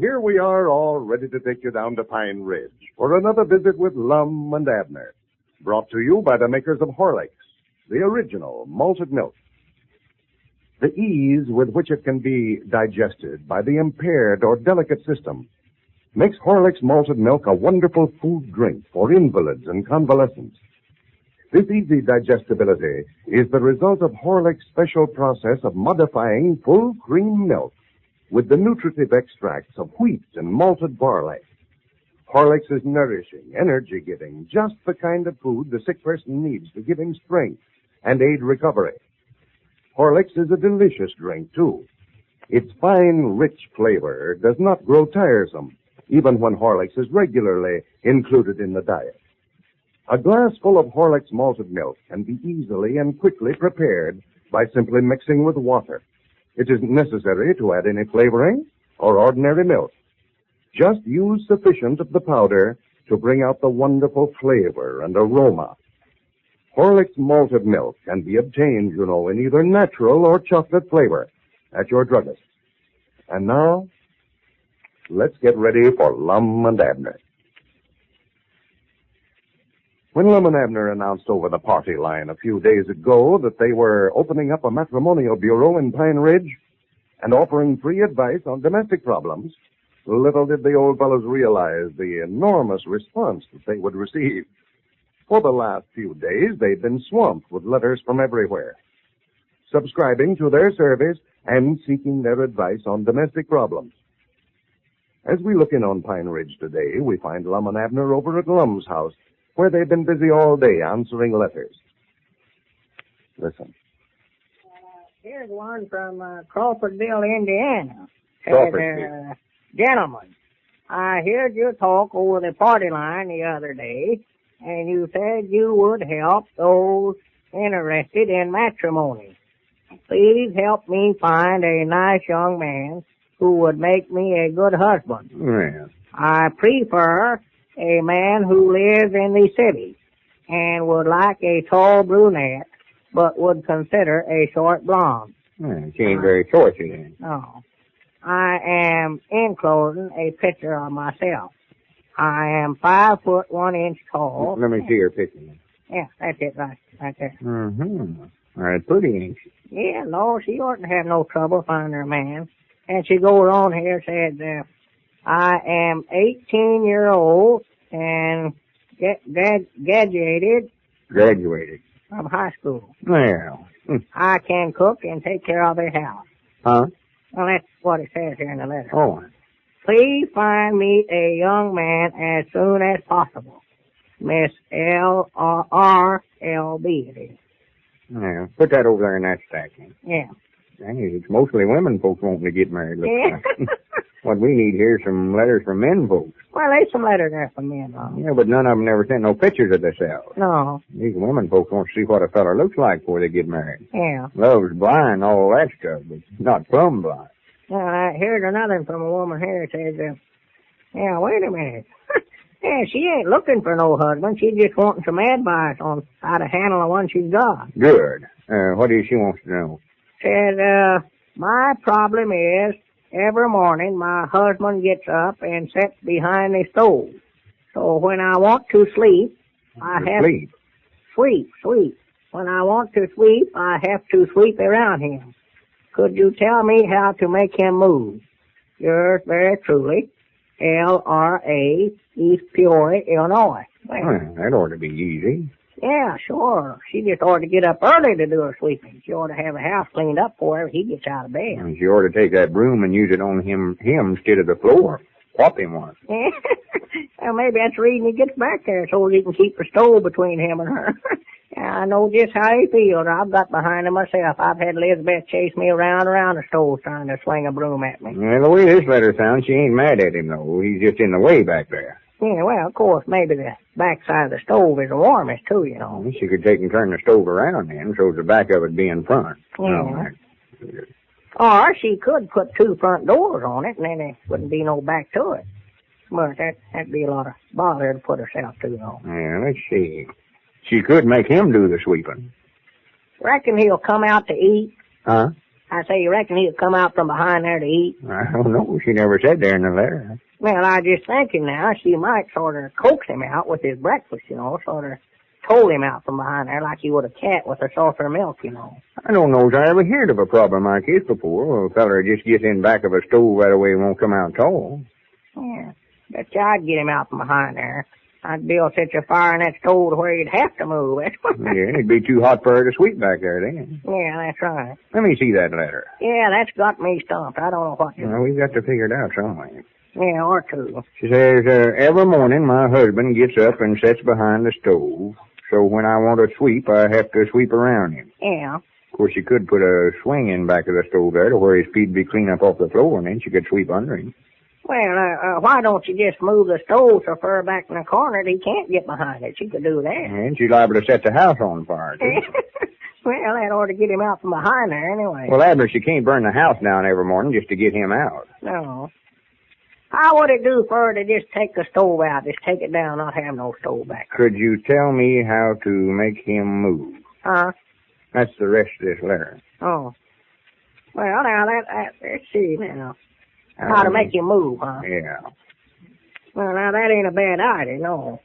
Here we are, all ready to take you down to Pine Ridge for another visit with Lum and Abner, brought to you by the makers of Horlicks, the original malted milk. The ease with which it can be digested by the impaired or delicate system makes Horlicks malted milk a wonderful food drink for invalids and convalescents. This easy digestibility is the result of Horlicks' special process of modifying full cream milk with the nutritive extracts of wheat and malted barley. Horlicks is nourishing, energy-giving, just the kind of food the sick person needs to give him strength and aid recovery. Horlicks is a delicious drink, too. Its fine, rich flavor does not grow tiresome, even when Horlicks is regularly included in the diet. A glass full of Horlicks malted milk can be easily and quickly prepared by simply mixing with water. It isn't necessary to add any flavoring or ordinary milk. Just use sufficient of the powder to bring out the wonderful flavor and aroma. Horlicks malted milk can be obtained, in either natural or chocolate flavor at your druggist. And now, let's get ready for Lum and Abner. When Lum and Abner announced over the party line a few days ago that they were opening up a matrimonial bureau in Pine Ridge and offering free advice on domestic problems, little did the old fellows realize the enormous response that they would receive. For the last few days, they'd been swamped with letters from everywhere, subscribing to their service and seeking their advice on domestic problems. As we look in on Pine Ridge today, we find Lum and Abner over at Lum's house, where they've been busy all day answering letters. Listen. Here's one from Crawfordville, Indiana. Crawfordville. Gentlemen, I heard you talk over the party line the other day, and you said you would help those interested in matrimony. Please help me find a nice young man who would make me a good husband. Well, I prefer a man who lives in the city and would like a tall brunette, but would consider a short blonde. she ain't very short, she ain't. No. I am enclosing a picture of myself. I am 5 foot 1 inch tall. Let me see your picture. Yeah, that's it, right there. Mm-hmm. All right, pretty, ain't she? Yeah, no, she oughtn't to have no trouble finding her man. And she goes on here, said, I am 18-year-old and graduated from high school. Well. I can cook and take care of their house. Huh? Well, that's what it says here in the letter. Oh. Please find me a young man as soon as possible. Miss L.R.L.B. it is. Yeah, put that over there in that stack. Yeah. Dang, it's mostly women folks wanting to get married. Yeah. What we need here is some letters from men folks. Well, there's some letters there from men. Yeah, but none of them ever sent no pictures of themselves. No. These women folks want to see what a fella looks like before they get married. Yeah. Love's blind, all that stuff, but not plumb blind. Well, here's another one from a woman here. It says, yeah, wait a minute. Yeah, she ain't looking for no husband. She's just wanting some advice on how to handle the one she's got. Good. What is she wants to know? Said, my problem is every morning my husband gets up and sits behind the stove. So when I want to sleep, I have sleep. Sweep. When I want to sweep, I have to sweep around him. Could you tell me how to make him move? Yours very truly, L.R.A., East Peoria, Illinois. Well, that ought to be easy. Yeah, sure. She just ought to get up early to do her sweeping. She ought to have the house cleaned up for her when he gets out of bed. And she ought to take that broom and use it on him instead of the floor. Whop him once. Well, maybe that's the reason he gets back there, so he can keep the stove between him and her. Yeah, I know just how he feels. I've got behind him myself. I've had Elizabeth chase me around the stove trying to swing a broom at me. Well, the way this letter sounds, she ain't mad at him, though. He's just in the way back there. Yeah, well, of course, maybe the backside of the stove is the warmest, too, you know. She could take and turn the stove around then, so the back of it be in front. Yeah. Or she could put 2 front doors on it, and then there wouldn't be no back to it. But that'd be a lot of bother to put herself to, though. Yeah, let's see. She could make him do the sweeping. Reckon he'll come out to eat? Huh? I say, you reckon he'll come out from behind there to eat? I don't know. She never said there in the letter. Well, I just thinking now, she might sort of coax him out with his breakfast, you know, sort of toll him out from behind there like you would a cat with a saucer of milk, you know. I don't know as I ever heard of a problem like this before. A feller just gets in back of a stove that way and won't come out tall. Yeah, bet you I'd get him out from behind there. I'd build such a fire in that stove to where he'd have to move it. Yeah, it'd be too hot for her to sweep back there then. Yeah, that's right. Let me see that letter. Yeah, that's got me stumped. I don't know what to do. Well, we've got to figure it out some way. Yeah, or 2. She says, every morning my husband gets up and sits behind the stove. So when I want to sweep, I have to sweep around him. Yeah. Of course, she could put a swing in back of the stove there to where his feet be clean up off the floor, and then she could sweep under him. Well, why don't you just move the stove so far back in the corner that he can't get behind it? She could do that. And she's liable to set the house on fire, too. Well, that ought to get him out from behind there anyway. Well, Abner, she can't burn the house down every morning just to get him out. No. How would it do for her to just take the stove out, just take it down, not have no stove back? Could you tell me how to make him move? Huh? That's the rest of this letter. Oh. Well, now, let's see now. How to make him move, huh? Yeah. Well, now, that ain't a bad idea, no.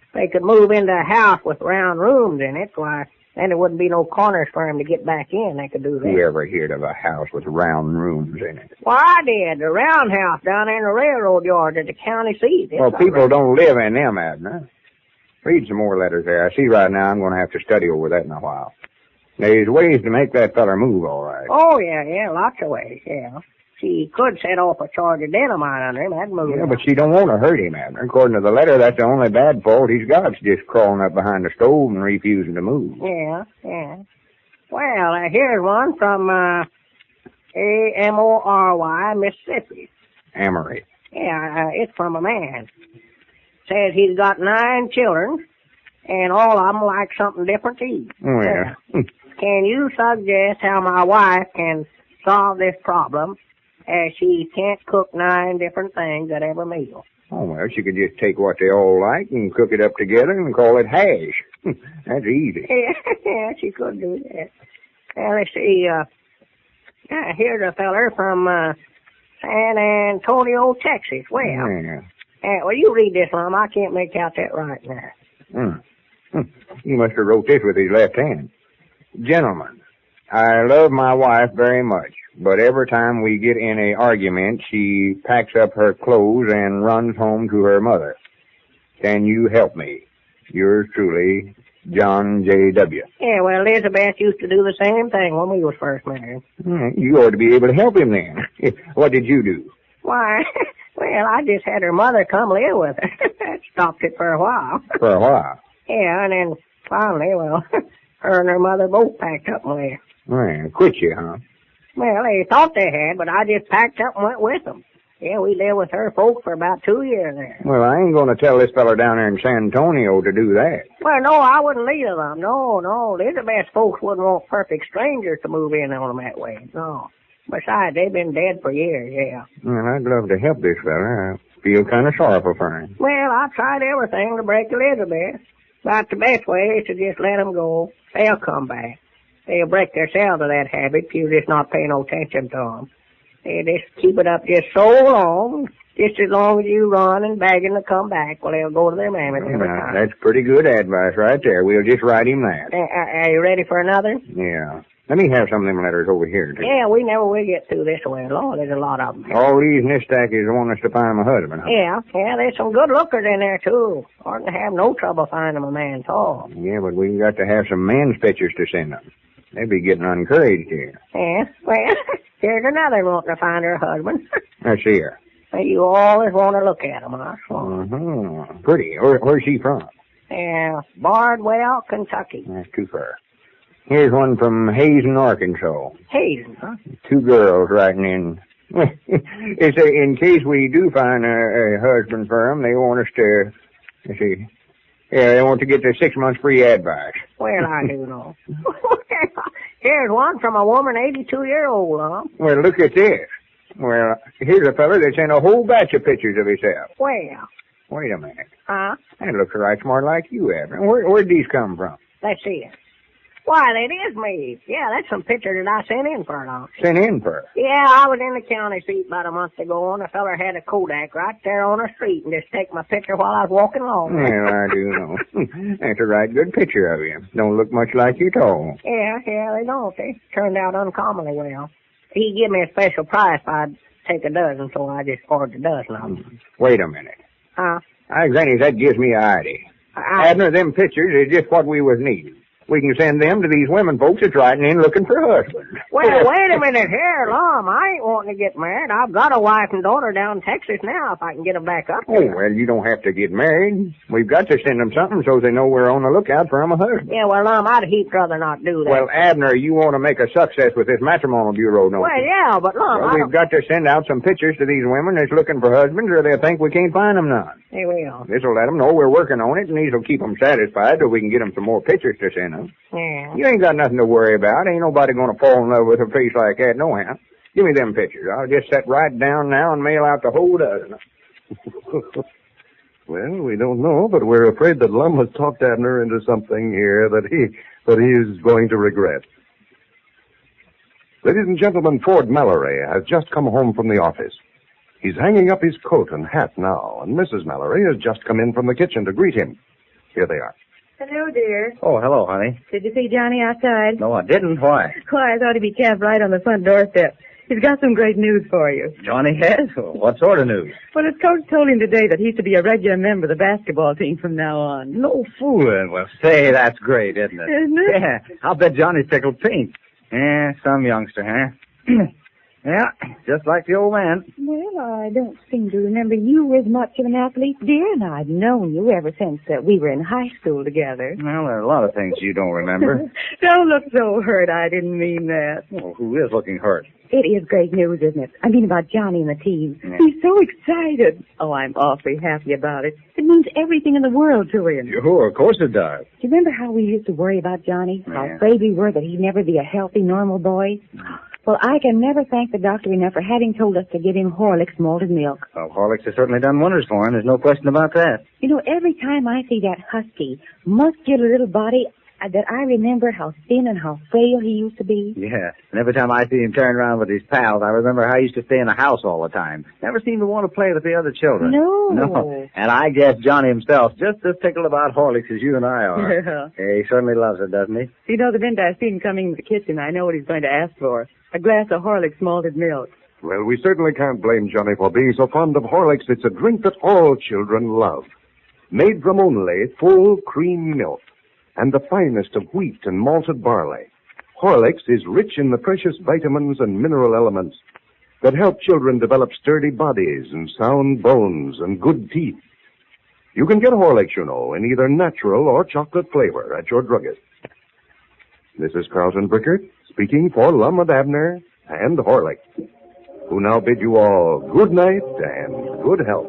If they could move into a house with round rooms in it, why, then there wouldn't be no corners for him to get back in. They could do that. Who ever heard of a house with round rooms in it? Well, I did. The roundhouse down there in the railroad yard at the county seat. Well, people don't live in them, Abner. Read some more letters there. I see right now I'm going to have to study over that in a while. There's ways to make that feller move, all right. Oh, yeah, lots of ways, yeah. She could set off a charge of dynamite under him. That'd move him. Yeah, but she don't want to hurt him, Abner. According to the letter, that's the only bad fault he's got. It's just crawling up behind the stove and refusing to move. Yeah. Well, here's one from Amory, Mississippi. Amory. Yeah, it's from a man. Says he's got 9 children, and all of them like something different to eat. Oh, yeah. Can you suggest how my wife can solve this problem, as she can't cook 9 different things at every meal? Oh, well, she could just take what they all like and cook it up together and call it hash. That's easy. Yeah, she could do that. Well, let's see, here's a feller from San Antonio, Texas. Well, well, you read this, Lum. I can't make out that right now. He must have wrote this with his left hand. Gentlemen, I love my wife very much, but every time we get in a argument, she packs up her clothes and runs home to her mother. Can you help me? Yours truly, John J.W. Yeah, well, Elizabeth used to do the same thing when we was first married. You ought to be able to help him then. What did you do? Why, well, I just had her mother come live with her. That stopped it for a while. For a while? Yeah, and then finally, well, her and her mother both packed up and left. Well, quit you, huh? Well, they thought they had, but I just packed up and went with them. Yeah, we lived with her folks for about 2 years there. Well, I ain't going to tell this fella down there in San Antonio to do that. Well, no, I wouldn't lead them. No. Elizabeth's folks wouldn't want perfect strangers to move in on them that way. No. Besides, they've been dead for years, yeah. Well, I'd love to help this fella. I feel kind of sorrowful for him. Well, I tried everything to break Elizabeth. But the best way is to just let them go. They'll come back. They'll break themselves of that habit if you just not pay no attention to them. They just keep it up just so long, just as long as you run and beg them to come back. Well, they'll go to their mammy every time. That's pretty good advice right there. We'll just write him that. Are you ready for another? Yeah. Let me have some of them letters over here, too. Yeah, we never will get through this one. Lord, there's a lot of them. All these in this stack is the one that's to find my husband, huh? Yeah, there's some good lookers in there, too. Oughtn't to have no trouble finding a man tall. Yeah, but we got to have some men's pictures to send them. They'd be getting encouraged here. Yeah, well, here's another wanting to find her husband. Let's see her. You always want to look at them, huh? Pretty. Where's she from? Yeah, Bardwell, Kentucky. That's too far. Here's one from Hazen, Arkansas. Hazen, huh? 2 girls writing in. It's in case we do find a husband for them, they want us to, let's see, yeah, they want to get their 6 months free advice. Well, I do know. Here's one from a woman 82-year-old, huh? Well, look at this. Well, here's a fella that sent a whole batch of pictures of himself. Well. Wait a minute. Huh? That looks right smart like you, Abner. Where'd these come from? Let's see it. Why, that is me. Yeah, that's some picture that I sent in for it, huh? Sent in for? Yeah, I was in the county seat about a month ago, and a feller had a Kodak right there on the street and just take my picture while I was walking along. Well, I do know. That's a right good picture of you. Don't look much like you at all. Yeah, they don't. They turned out uncommonly well. He give me a special price if I'd take a dozen, so I just ordered a dozen of them. Wait a minute. Huh? Granny, that gives me an idea. Abner, them pictures is just what we was needing. We can send them to these women folks that's writing in looking for husbands. Well, wait a minute here, Lum. I ain't wanting to get married. I've got a wife and daughter down in Texas now if I can get them back up Oh, there. well, you don't have to get married. We've got to send them something so they know we're on the lookout for them a husband. Yeah, well, Lum, I'd heap rather not do that. Well, Abner, you want to make a success with this matrimonial bureau, don't Well, you? yeah, but Lum, Well, we've got to send out some pictures to these women that's looking for husbands or they'll think we can't find them none. Hey, will. This'll let them know we're working on it and these'll keep them satisfied so we can get them some more pictures to send them. Yeah. You ain't got nothing to worry about. Ain't nobody gonna fall in love with a face like that, no how. Give me them pictures. I'll just set right down now and mail out the whole dozen. Well, we don't know, but we're afraid that Lum has talked Abner into something here that he's going to regret. Ladies and gentlemen, Ford Mallory has just come home from the office. He's hanging up his coat and hat now, and Mrs. Mallory has just come in from the kitchen to greet him. Here they are. Hello, dear. Oh, hello, honey. Did you see Johnny outside? No, I didn't. Why? Why, I thought he'd be camped right on the front doorstep. He's got some great news for you. Johnny has? What sort of news? Well, his coach told him today that he's to be a regular member of the basketball team from now on. No fooling. Well, say, that's great, isn't it? Isn't it? Yeah, I'll bet Johnny's tickled pink. Yeah, some youngster, huh? Yeah, just like the old man. Well, I don't seem to remember you as much of an athlete, dear, and I've known you ever since we were in high school together. Well, there are a lot of things you don't remember. Don't look so hurt. I didn't mean that. Well, who is looking hurt? It is great news, isn't it? I mean about Johnny and the team. Yeah. He's so excited. Oh, I'm awfully happy about it. It means everything in the world to him. Sure, of course it does. Do you remember how we used to worry about Johnny? How Yeah. afraid we were that he'd never be a healthy, normal boy? Well, I can never thank the doctor enough for having told us to give him Horlicks malted milk. Well, Horlicks has certainly done wonders for him. There's no question about that. You know, every time I see that husky, muscular little body, that I remember how thin and how frail he used to be. Yeah, and every time I see him turn around with his pals, I remember how he used to stay in the house all the time. Never seemed to want to play with the other children. No. And I guess Johnny himself just as tickled about Horlicks as you and I are. Yeah. He certainly loves it, doesn't he? You know, the minute I see him coming into the kitchen, I know what he's going to ask for. A glass of Horlicks malted milk. Well, we certainly can't blame Johnny for being so fond of Horlicks. It's a drink that all children love. Made from only full cream milk and the finest of wheat and malted barley. Horlicks is rich in the precious vitamins and mineral elements that help children develop sturdy bodies and sound bones and good teeth. You can get Horlicks, you know, in either natural or chocolate flavor at your druggist. This is Carlton Brickert speaking for Lum Abner and Horlicks, who now bid you all good night and good health.